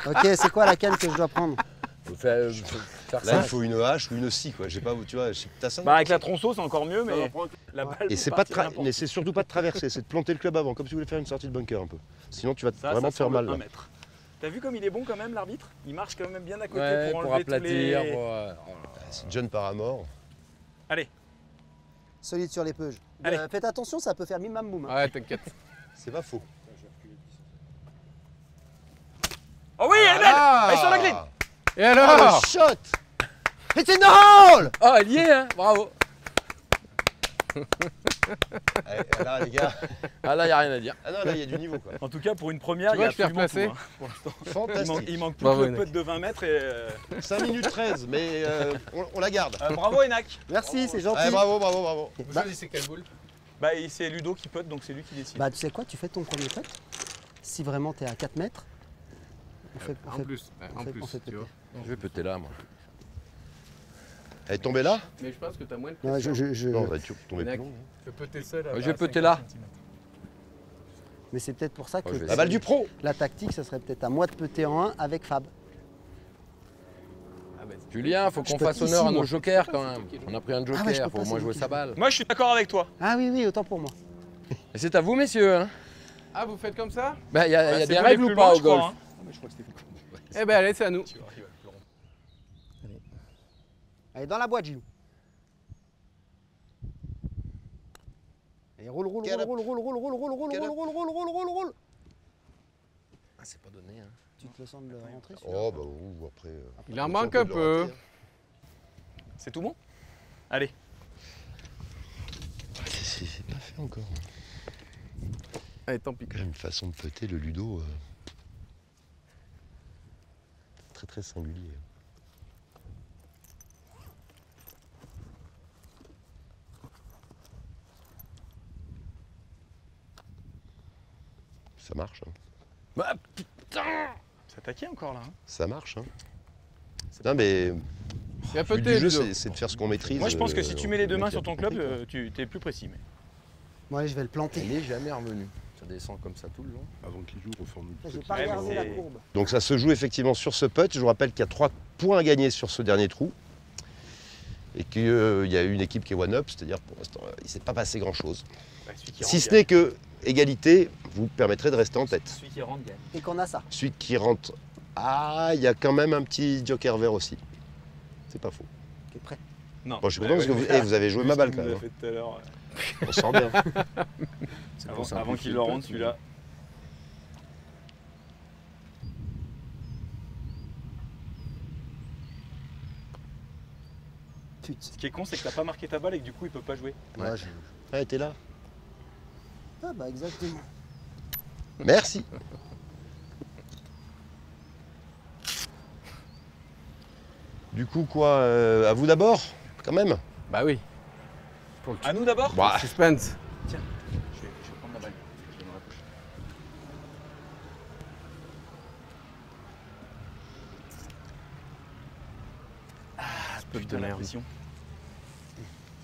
Ok, c'est quoi la canne que je dois prendre? Faut faire Là, ça. il faut une hache ou une scie, quoi. J'ai pas, tu vois, t'as ça? Bah avec la tronçon, c'est encore mieux, mais la balle. Et peut c'est pas partir de n'importe mais c'est surtout pas de traverser, c'est de planter le club avant, comme si vous voulez faire une sortie de bunker un peu. Sinon, tu vas Ça, vraiment ça te faire semble mal. Là. 1 mètre. T'as vu comme il est bon quand même l'arbitre? Il marche quand même bien à côté Ouais, pour pour enlever tous aplatir. les... C'est John Paramore. Allez, Solide sur les peuges. Allez. Faites attention, ça peut faire mim mam boum. hein. Ouais, t'inquiète. C'est pas faux. oh oui, elle est belle. Elle est sur la green. Et Oh, alors le shot! It's in the hole! Oh, elle y est, hein. Bravo. Eh, là, les gars. Ah là, il n'y a rien à dire. Ah non, là, il y a du niveau, quoi. En tout cas, pour une première, Tu il y a vois, je t'ai absolument replacé. tout, hein, pour l'instant. Fantastique. Il manque plus Bravo, que le Enac. putt de 20 mètres et... 5 minutes 13, mais on la garde. bravo Enac. Merci, c'est gentil. Ouais, bravo, bravo, bravo. Vous Bah- choisissez quelle boule? Bah c'est Ludo qui putt, donc c'est lui qui décide. Bah, tu sais quoi, tu fais ton premier putt. Si vraiment t'es à 4 mètres, on fait, En plus, on en fait- plus, on fait tu vois. Je vais péter là, moi. Elle est tombée là? Mais je pense que t'as moins de Non, pression. Non, elle va tomber Enac. plus long. Tu peux péter seul. Je vais péter là. Mais c'est peut-être pour ça que Oh, je vais La balle du pro! la tactique, ça serait peut-être à moi de peter en 1 avec Fab. Julien, faut Je qu'on peux fasse ici, honneur à moi. nos jokers quand même. On a pris un Ah ouais, je joker, peux faut pas, au moins c'est jouer vous sa qui- balle. Moi je suis d'accord avec toi. Ah oui, oui, autant pour moi. Et c'est à vous, messieurs. Hein. Ah, vous faites comme ça? Bah, il y a C'est des vous règles les ou plus pas loin, au je crois, golf? hein. Eh ben, allez, c'est à nous. Allez, dans la boîte, Gilou. Allez, roule, roule, Quel- roule, roule, roule, roule, roule, roule, Quel- roule, roule, roule, roule, roule, roule. Ah, c'est pas donné. Hein. Tu te le sens de le rentrer Oh, bah, ouh, après. Il en manque un peu. C'est tout bon? Allez. C'est pas fait encore. Allez, tant pis. Quand même une façon de péter le Ludo. Très très singulier. Ça marche, hein. Bah, putain. Ça taquait encore là. hein. Ça marche, hein. Non mais Il y a le but du peut-être. jeu Ludo. c'est de faire ce qu'on maîtrise. Moi je pense que si tu mets les deux mains sur ton club, euh, tu t'es plus précis. Mais... Bon, allez, je vais le planter. Elle n'est jamais revenue. Ça descend comme ça tout le long. Avant que les jours reforment. J'ai pas Ouais, mais regardé la c'est- courbe. Donc ça se joue effectivement sur ce putt. Je vous rappelle qu'il y a 3 points à gagner sur ce dernier trou. Et qu'il y a une équipe qui est one-up, c'est-à-dire pour l'instant, il ne s'est pas passé grand-chose. Bah, celui qui Si rentre ce gagne. n'est que égalité vous permettrait de rester en tête. Celui qui rentre gagne. Et qu'on a ça. Celui qui rentre... Ah, il y a quand même un petit joker vert aussi. C'est pas faux. Qui est prêt. Non. Bon, je suis content parce que vous avez joué ma balle quand même. hein. Fait tout à l'heure, On sort bien. avant qu'il le rentre celui-là. Putain. Ce qui est con, c'est que t'as pas marqué ta balle et que du coup il peut pas jouer. Ah, t'es là. Ah bah exactement. Merci. Du coup, quoi, à vous d'abord, quand même. Bah oui. À nous d'abord. Bah, Suspense. Tiens, je vais prendre la balle. Je vais me rapprocher. Je peux te Putain, donner la un. pression.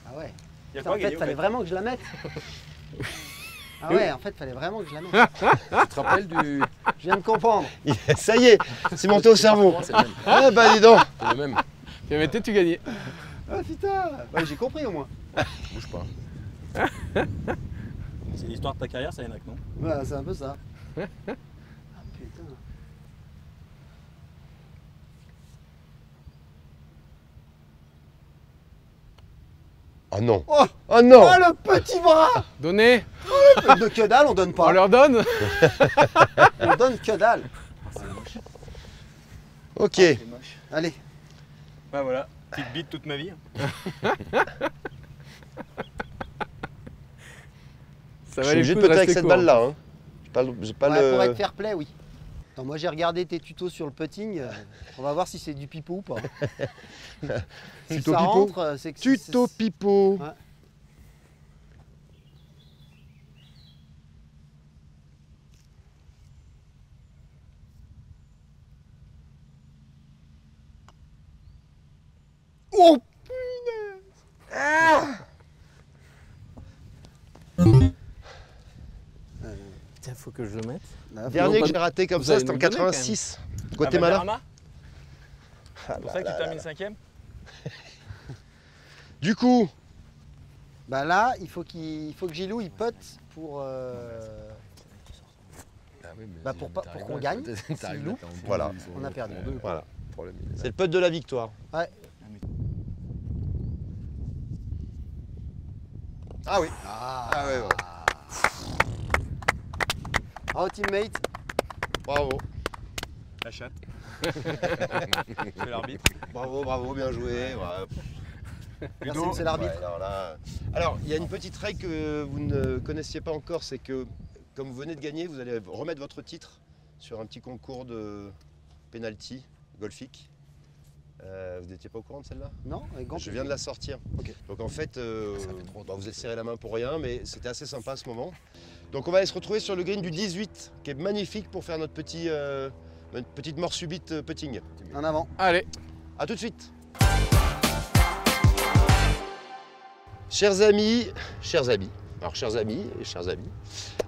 Ah ouais. Il y a Putain, quoi en à fait, gagner, fallait au fait vraiment que je la mette. Ah ouais, en fait, fallait vraiment que je la mette. Tu te rappelles du. Je viens de comprendre. ça y est, c'est monté au cerveau. C'est le même. Ah bah dis donc. C'est le même. Tu mettais, tu gagnais. Ah putain. Ouais, j'ai compris au moins. Bouge pas. C'est l'histoire de ta carrière, ça, Enak, non? Ouais, c'est un peu ça. Ah putain. Oh non. Oh, Oh non. oh, le petit bras. Donnez. De que dalle, on donne On pas. leur donne. On donne que dalle. Ok. C'est moche. Allez. Bah voilà, petite bite toute ma vie. Ça Je va suis obligé de péter avec cette balle-là. Hein. J'ai pas Ouais, pour le... être fair play, oui. Attends, moi j'ai regardé tes tutos sur le putting. On va voir si c'est du pipeau ou pas. Si Tuto ça pipeau. rentre, c'est que Tuto pipeau. Ouais. Oh Putain, faut que je le mette. punaise. Dernier pas- que j'ai raté comme vous ça, allez c'était en nous le donner, quand même. 86. Ah, Guatemala. Valderrama C'est pour ça que tu termines 5ème. Du coup, Bah là, il faut que Gilou il putt pour. Ah oui, mais Bah, si pour jamais pas- t'arrives pour qu'on là, gagne, t'arrives s'il là, loupe, t'es en deux, voilà. ils sont On a perdu. en deux. Voilà. Le problème, il est là. c'est le putt de la victoire. Ouais. Ah oui. Ah, ouais, ouais. Bravo teammate. Bravo. La chatte. C'est l'arbitre. Bravo, bien joué. Ouais. Merci, c'est l'arbitre. Ouais, alors, il y a une petite règle que vous ne connaissiez pas encore, c'est que comme vous venez de gagner, vous allez remettre votre titre sur un petit concours de penalty golfique. Vous n'étiez pas au courant de celle-là? Non, avec grand Je viens de la sortir. Ok. Donc en fait, Ça fait trop vous êtes serré la main pour rien, mais c'était assez sympa à ce moment. Donc on va aller se retrouver sur le green du 18, qui est magnifique pour faire notre petite mort subite putting. En avant. Allez. A tout de suite. Chers amis, alors chers amis et chers amis,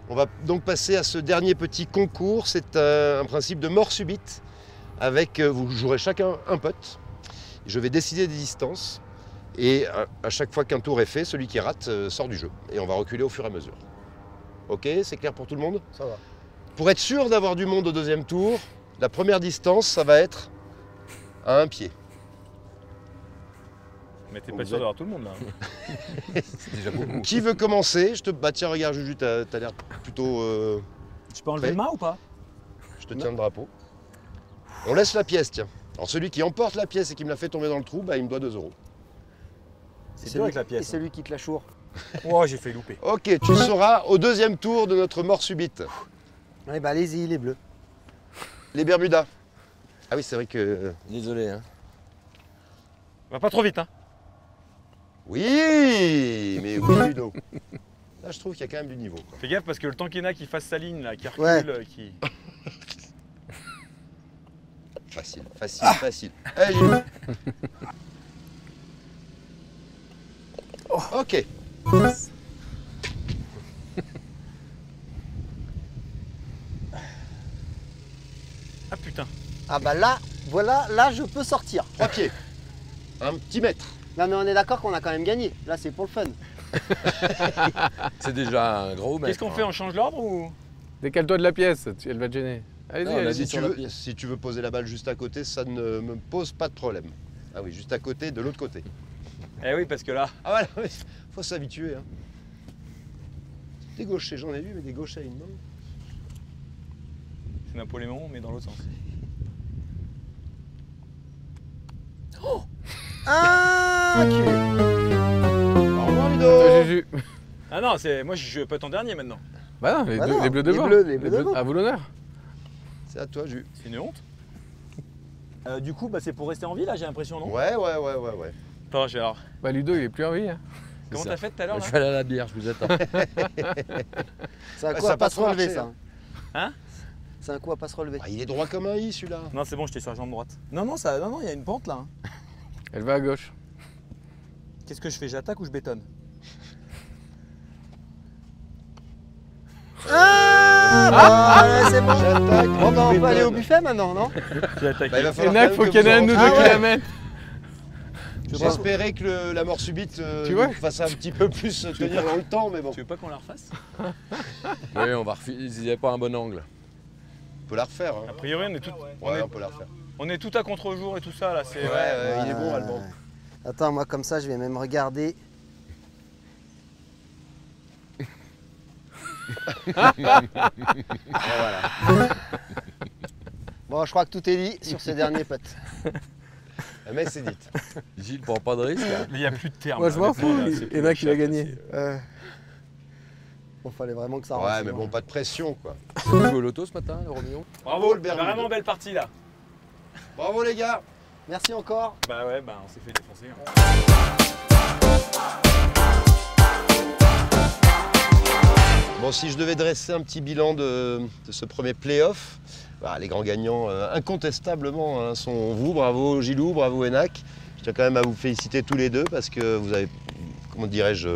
on va donc passer à ce dernier petit concours. C'est un principe de mort subite avec, vous jouerez chacun un putt. Je vais décider des distances et à chaque fois qu'un tour est fait, celui qui rate sort du jeu. Et on va reculer au fur et à mesure. Ok, c'est clair pour tout le monde? Ça va. Pour être sûr d'avoir du monde au deuxième tour, la première distance, ça va être à un pied. Mais t'es Vous pas sûr êtes- d'avoir tout le monde là. C'est déjà beaucoup. Qui veut commencer? Bah tiens, regarde Juju, t'as l'air plutôt... Tu peux enlever Prêt le mât ou pas? je te tiens le drapeau. On laisse la pièce, tiens. Alors celui qui emporte la pièce et qui me la fait tomber dans le trou, bah, il me doit 2 €. C'est dur avec la Et pièce. celui qui te la choure. Oh, j'ai fait louper. Ok, tu seras au deuxième tour de notre mort subite. Ouais, bah allez-y, les bleus. Les Bermudas. Ah oui, c'est vrai que... Désolé, hein. Va pas trop vite, hein. Oui, mais oui, Ludo. Là, je trouve qu'il y a quand même du niveau. Fais gaffe parce que le temps qu'il y en a qui fasse sa ligne là, qui recule, Ouais. qui. Facile, facile. Allez, Juju. Ok. Ah putain. Ah bah là, voilà, là je peux sortir. 3 pieds. Un petit mètre. Non mais on est d'accord qu'on a quand même gagné. Là c'est pour le fun. C'est déjà un gros mec. Qu'est-ce qu'on fait? On change l'ordre ou? Décale-toi de la pièce, elle va te gêner. Allez-y, Non, on a allez-y. dit Si sur tu, la veux, pièce. si tu veux poser la balle juste à côté, ça ne me pose pas de problème. Ah oui, juste à côté, de l'autre côté. Eh oui, parce que là. Ah voilà, oui, faut s'habituer. Hein. Des gauchers, j'en ai vu, mais des gauchers à une main. C'est Napoléon, mais dans l'autre sens. Ah, Au revoir, Ludo. Toi, Juju. Ah non, c'est moi je peux être en dernier maintenant. Bah non, les, Bah deux- non, les bleus les devant. bleus, les bleus devant. À vous l'honneur. C'est à toi, Jus. C'est une honte. Du coup, bah, c'est pour rester en vie là, j'ai l'impression, non? Ouais. Attends, Gérard. Bah Ludo, il est plus en vie. Hein. Comment ça. t'as fait tout à l'heure Je là? vais aller à la bière, je vous attends. C'est un Ouais, coup ça à a pas pas se trop relever, marché, ça. Hein? C'est un coup à pas se relever. Ah, il est droit comme un i, celui-là. Non, c'est bon, j'étais sur la jambe droite. Non, il y a une pente là. hein. Elle va à gauche. Qu'est-ce que je fais? J'attaque ou je bétonne? C'est bon. J'attaque. Bon, bah, on peut aller au Bétonne. buffet maintenant, non? J'ai attaqué. Bah, il va falloir Enak, quand faut même qu'il y en ait un que ou deux vous Ah qui ouais. la mettent. J'espérais que la mort subite Tu vois fasse un petit peu plus tenir dans le temps, mais bon. Tu veux pas qu'on la refasse? Oui, on va refiler. Ils n'avaient pas un bon angle. On peut la refaire. A Hein. priori, Ouais, on peut la refaire. on est tout à contre-jour et tout ça là. C'est Ouais, il est bon, Alban. Attends, moi comme ça, je vais même regarder. Bon, je crois que tout est dit sur ce dernier putt. Mais c'est dit. Gilles prend pas de risque. Là. Mais il n'y a plus de terme. Moi, je m'en honnêtement, fous, là, il- c'est plus Enak, il a chat, gagné. c'est- Bon, fallait vraiment que ça rentre. Ouais, mais sinon. bon, pas de pression, quoi. Tu joues au loto ce matin, le Romillon? Bravo, le Bermude. vraiment belle partie là. Bravo, les gars. Merci encore. Bah ouais, bah on s'est fait défoncer. hein. Bon, si je devais dresser un petit bilan de ce premier play-off, bah, les grands gagnants incontestablement hein, sont vous, bravo Gilou, bravo Enak. Je tiens quand même à vous féliciter tous les deux parce que vous avez, comment dirais-je,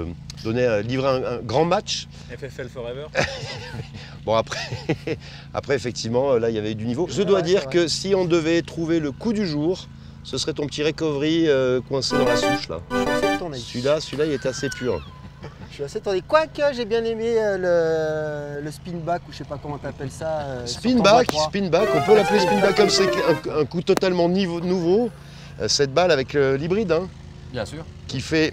livré un grand match. FFL Forever. Bon après, après effectivement, là il y avait du niveau. Je Ouais, dois c'est dire vrai. que si on devait trouver le coup du jour, ce serait ton petit recovery coincé dans la souche là. Je suis assez étonné. Celui-là il est assez pur. Je suis assez étonné. Quoique, j'ai bien aimé le spin back ou je sais pas comment t'appelles ça. sur ton bois 3. Spin back, on peut l'appeler spin back comme c'est un coup totalement nouveau. Cette balle avec l'hybride hein, Bien sûr. qui fait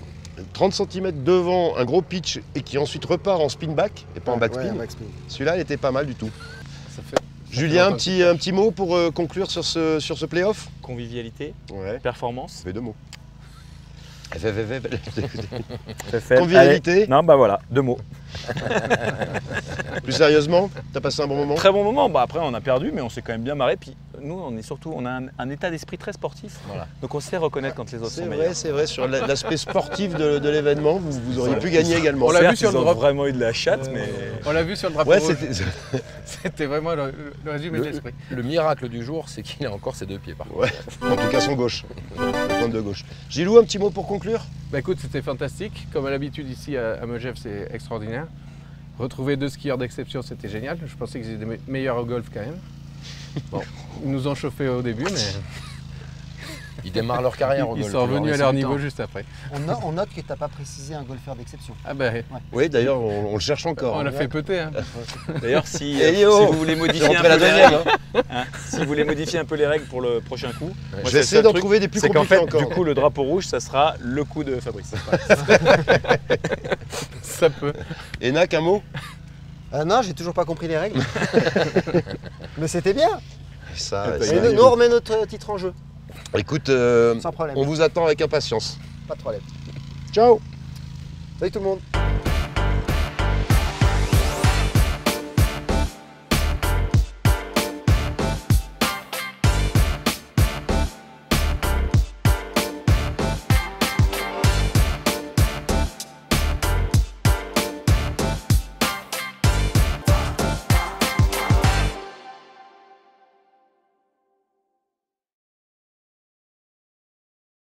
30 cm devant un gros pitch et qui ensuite repart en spin back et pas en backspin. Ouais, un backspin. Celui-là il était pas mal du tout. Ça fait. Julien, longtemps un petit mot pour conclure sur ce play-off. Convivialité, Ouais, performance. mais deux mots. FFL. Convivialité. Allez. Non, bah voilà, 2 mots. Plus sérieusement, t'as passé un bon moment? Très bon moment. Bah après, on a perdu, mais on s'est quand même bien marré. Puis nous, on a un état d'esprit très sportif. Voilà. Donc on sait reconnaître quand les autres sont meilleurs. C'est vrai, sur l'aspect sportif de l'événement, vous auriez pu gagner également. On l'a Certes, vu sur ils le ont drop. vraiment eu de la chatte, mais On l'a vu sur le drapeau Ouais, rouge. c'était. C'était vraiment le résumé de Le, l'esprit. le miracle du jour, c'est qu'il a encore ses deux pieds par contre. Ouais, en tout cas son gauche, le pointe de gauche. Gilou, un petit mot pour conclure? Bah écoute, c'était fantastique. Comme à l'habitude ici à Megève, c'est extraordinaire. Retrouver deux skieurs d'exception, c'était génial. Je pensais qu'ils étaient meilleurs au golf quand même. Bon, ils nous ont chauffé au début, mais Ils démarrent leur carrière au ils golf, sont leur revenus à laisser leur du niveau temps. juste après. On note que t'as pas précisé un golfeur d'exception. Ah bah, Oui, d'ailleurs, on le cherche encore. on hein. l'a fait péter. Hein. d'ailleurs, si, Eh si yo, vous voulez J'ai modifier un rentré peu la les deuxième. règles, hein. si vous voulez modifier un peu les règles pour le prochain coup, moi, Je vais c'est le essayer seul d'en truc, trouver des plus c'est qu'en compliqués fait, encore. du coup, le drapeau rouge, ça sera le coup de Fabrice. Ça peut. Enak, un mot? Non, j'ai toujours pas compris les règles. Mais c'était bien. Ça, Et ça nous, arrive. nous, on remet notre titre en jeu. Écoute, Sans problème. on vous attend avec impatience. Pas de problème. Ciao! Salut tout le monde.